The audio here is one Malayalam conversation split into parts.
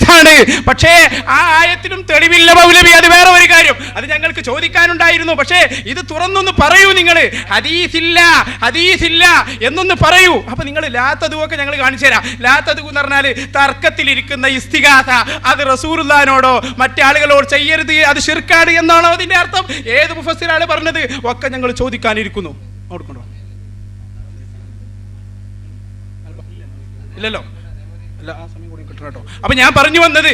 ഹദീസാണ്. പക്ഷേ ആ ആയത്തിനും തെളിവില്ല മൗലവി, അത് വേറെ ഒരു കാര്യം. അത് ഞങ്ങൾക്ക് ചോദിക്കാനുണ്ടായിരുന്നു. പക്ഷേ ഇത് തുറന്നൊന്ന് പറയൂ, നിങ്ങൾ ഹദീസില്ല ഹദീസില്ല എന്നൊന്ന് പറയൂ. അപ്പൊ നിങ്ങൾ ലാത്തതുവൊക്കെ ഞങ്ങൾ കാണിച്ചു തരാം. ലാത്തതു എന്ന് പറഞ്ഞാൽ തർക്കത്തിലിരിക്കുന്ന ഇസ്തിഗാസ, അത് റസൂലുള്ളാഹിനോടോ മറ്റാളുകളോട് ചെയ്യരുത്, അത് ശിർക്കാണ് എന്നാണോ അതിന്റെ അർത്ഥം? ഏത് മുഫസ്സിറാണ് പറഞ്ഞത്? ഒക്കെ ഞങ്ങൾ ചോദിക്കാനിരിക്കുന്നു. ഇല്ലല്ലോ, അല്ല ആ സമയം കൂടി കിട്ടണം കേട്ടോ. അപ്പൊ ഞാൻ പറഞ്ഞു വന്നത്,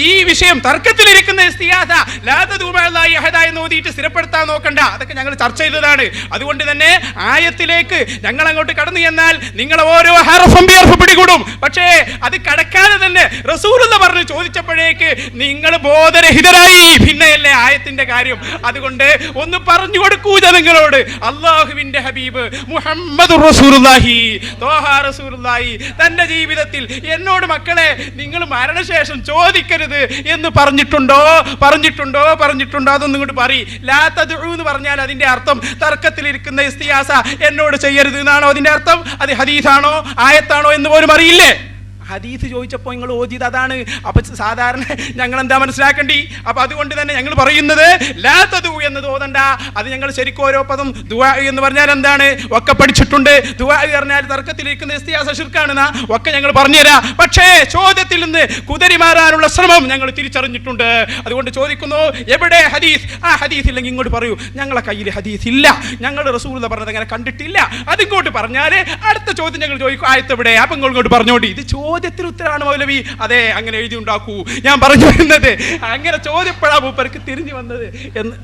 ഈ വിഷയം തർക്കത്തിലിരിക്കുന്ന ഇസ്തിഗാസ ലാ തദഉ മഅല്ലാഹി അഹദ എന്ന് ഓതിയിട്ട് സ്ഥിരപ്പെടുത്താൻ നോക്കണ്ട. അതൊക്കെ ഞങ്ങൾ ചർച്ച ചെയ്തതാണ്. അതുകൊണ്ട് തന്നെ ആയത്തിലേക്ക് ഞങ്ങൾ അങ്ങോട്ട് കടന്നു ചെന്നാൽ നിങ്ങളെ ഓരോ ഹർഫും ബിഹർഫ് പിടികൂടും. പക്ഷേ അത് കടക്കാതെ തന്നെ റസൂലുള്ള പറഞ്ഞു ചോദിച്ചപ്പോഴേക്ക് നിങ്ങൾ ബോധരഹിതരായി. പിന്നെയല്ലേ ആയത്തിന്റെ കാര്യം. അതുകൊണ്ട് ഒന്ന് പറഞ്ഞു കൊടുക്കൂ ജനങ്ങളോട്. അല്ലാഹുവിന്റെ ഹബീബ് മുഹമ്മദുർ റസൂലുള്ളാഹി ത്വാഹ റസൂലുള്ളാഹി തന്റെ ജീവിതത്തിൽ എന്നോട് മക്കളെ നിങ്ങൾ മരണശേഷം ചോദിക്കരുത് എന്ന് പറഞ്ഞിട്ടുണ്ടോ? അതൊന്നും ഇങ്ങോട്ട് പറയും. ലാ തദ്ഉ എന്ന് പറഞ്ഞാൽ അതിന്റെ അർത്ഥം തർക്കത്തിലിരിക്കുന്ന ഇസ്തിയാസ എന്നോട് ചെയ്യരുത് എന്നാണോ അതിന്റെ അർത്ഥം? അത് ഹദീസാണോ ആയത്താണോ എന്ന് പോലും അറിയില്ലേ? ഹദീസ് ചോദിച്ചപ്പോൾ നിങ്ങൾ ഓതിയത് അതാണ്. അപ്പൊ സാധാരണ ഞങ്ങൾ എന്താ മനസ്സിലാക്കേണ്ടി? അപ്പൊ അതുകൊണ്ട് തന്നെ ഞങ്ങൾ പറയുന്നത് ലാ തദഉ എന്നത് ഓതണ്ട. അത് ഞങ്ങൾ ശരിക്കും ഓരോ പദം ദുആ എന്ന് പറഞ്ഞാൽ എന്താണ് ഒക്കെ പഠിച്ചിട്ടുണ്ട്. ദുആ പറഞ്ഞാൽ തർക്കത്തിലിരിക്കുന്ന ഇസ്തിയാസ ശിർക്കാണെന്നാ ഒക്കെ ഞങ്ങൾ പറഞ്ഞുതരാം. പക്ഷേ ചോദ്യത്തിൽ നിന്ന് കുതറി മാറാനുള്ള ശ്രമം ഞങ്ങൾ തിരിച്ചറിഞ്ഞിട്ടുണ്ട്. അതുകൊണ്ട് ചോദിക്കുന്നു, എവിടെ ഹദീസ്? ആ ഹദീസ് ഇല്ലെങ്കിൽ ഇങ്ങോട്ട് പറയൂ. ഞങ്ങളെ കയ്യിൽ ഹദീസ് ഇല്ല, ഞങ്ങൾ റസൂലുള്ള പറഞ്ഞത് അങ്ങനെ കണ്ടിട്ടില്ല. അതിങ്ങോട്ട് പറഞ്ഞാൽ അടുത്ത ചോദ്യം ഞങ്ങൾ ചോദിക്കും, ആയത്ത് എവിടെ? അപ്പൊ ഇങ്ങോട്ട് പറഞ്ഞോണ്ടി. ഇത് ചോദ്യത്തിന് ഉത്തരമാണ് മൗലവി. അതെ, അങ്ങനെ എഴുതി ഉണ്ടാക്കൂ. ഞാൻ പറഞ്ഞു വരുന്നത് അങ്ങനെ ചോദ്യപ്പെടാ മൂപ്പർക്ക് തിരിഞ്ഞു വന്നത് എന്ന്.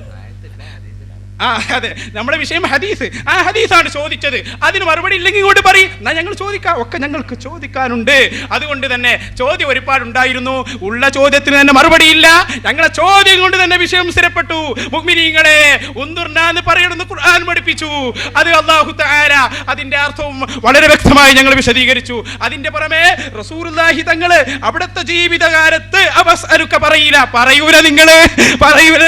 അതെ, നമ്മുടെ വിഷയം ഹദീസ്. ആ ഹദീസാണ് ചോദിച്ചത്. അതിന് മറുപടി ഇല്ലെങ്കിൽ ഇങ്ങോട്ട് പറയും. എന്നാ ഞങ്ങൾ ചോദിക്കാം. ഒക്കെ ഞങ്ങൾക്ക് ചോദിക്കാനുണ്ട്. അതുകൊണ്ട് തന്നെ ചോദ്യം ഒരുപാടുണ്ടായിരുന്നു. ഉള്ള ചോദ്യത്തിന് തന്നെ മറുപടിയില്ല. ഞങ്ങളെ ചോദ്യം കൊണ്ട് തന്നെ വിഷയം സ്ഥിരപ്പെട്ടു. മുഅ്മിനീങ്ങളെ ഉൻദുർനാ എന്ന് പറയണമെന്ന് ഖുർആൻ പഠിപ്പിച്ചു. അത് അല്ലാഹു തആല അതിന്റെ അർത്ഥവും വളരെ വ്യക്തമായി ഞങ്ങൾ വിശദീകരിച്ചു. അതിന്റെ പുറമെ റസൂലുള്ളാഹി തങ്ങള് അവിടുത്തെ ജീവിതകാലത്ത് അബസ്അലുക പറയൂല.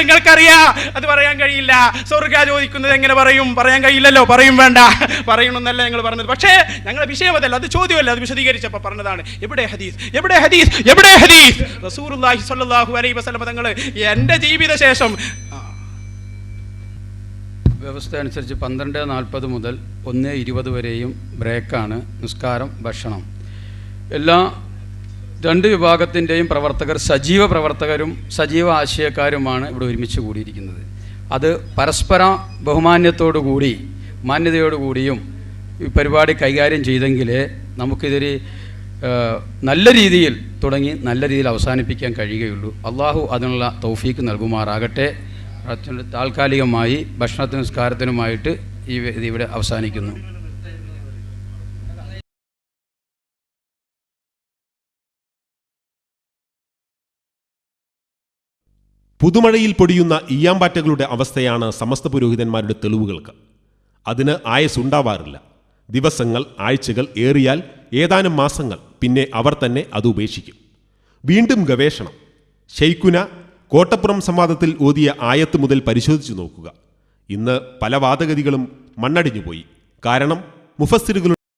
നിങ്ങൾക്കറിയാം, അത് പറയാൻ കഴിയില്ല. സ്വർഗ്ഗ ചോദിക്കുന്നത് എങ്ങനെ പറയും? പറയാൻ കഴിയില്ലല്ലോ. പറയും വേണ്ട, പറയണമെന്നല്ല ഞങ്ങൾ പറഞ്ഞത്. പക്ഷേ ഞങ്ങളുടെ വിഷയം അതല്ല, അത് ചോദ്യമല്ല. അത് വിശദീകരിച്ചപ്പോൾ പറഞ്ഞതാണ് എവിടെ ഹദീസ്? റസൂലുള്ളാഹി സ്വല്ലല്ലാഹു അലൈഹി വസല്ലം തങ്ങൾ എൻ്റെ ജീവിതശേഷം വ്യവസ്ഥ അനുസരിച്ച് 12:40 മുതൽ 1:20 വരെയും ബ്രേക്കാണ്. നിസ്കാരം, ഭക്ഷണം. എല്ലാ രണ്ട് വിഭാഗത്തിൻ്റെയും പ്രവർത്തകർ സജീവ പ്രവർത്തകരും സജീവ ആശയക്കാരുമാണ് ഇവിടെ ഒരുമിച്ച് കൂടിയിരിക്കുന്നത്. അത് പരസ്പര ബഹുമാന്യത്തോടുകൂടി മാന്യതയോടുകൂടിയും ഈ പരിപാടി കൈകാര്യം ചെയ്തെങ്കിലേ നമുക്കിതൊരു നല്ല രീതിയിൽ തുടങ്ങി നല്ല രീതിയിൽ അവസാനിപ്പിക്കാൻ കഴിയുകയുള്ളൂ. അള്ളാഹു അതിനുള്ള തൗഫീക്ക് നൽകുമാറാകട്ടെ. താൽക്കാലികമായി ഭക്ഷണത്തിനും നിസ്കാരത്തിനുമായിട്ട് ഇവിടെ അവസാനിക്കുന്നു. പുതുമഴയിൽ പൊടിയുന്ന ഈയാമ്പാറ്റകളുടെ അവസ്ഥയാണ് സമസ്ത പുരോഹിതന്മാരുടെ തെളിവുകൾക്ക്. അതിന് ആയുസ്സുണ്ടാവാറില്ല. ദിവസങ്ങൾ, ആഴ്ചകൾ, ഏറിയാൽ ഏതാനും മാസങ്ങൾ, പിന്നെ അവർ തന്നെ അത് ഉപേക്ഷിക്കും. വീണ്ടും ഗവേഷണം. ശൈഖുന കോട്ടപ്പുറം സംവാദത്തിൽ ഓതിയ ആയത്ത് മുതൽ പരിശോധിച്ചു നോക്കുക. ഇന്ന് പല വാദഗതികളും മണ്ണടിഞ്ഞുപോയി. കാരണം മുഫസ്സിറുകളുടെ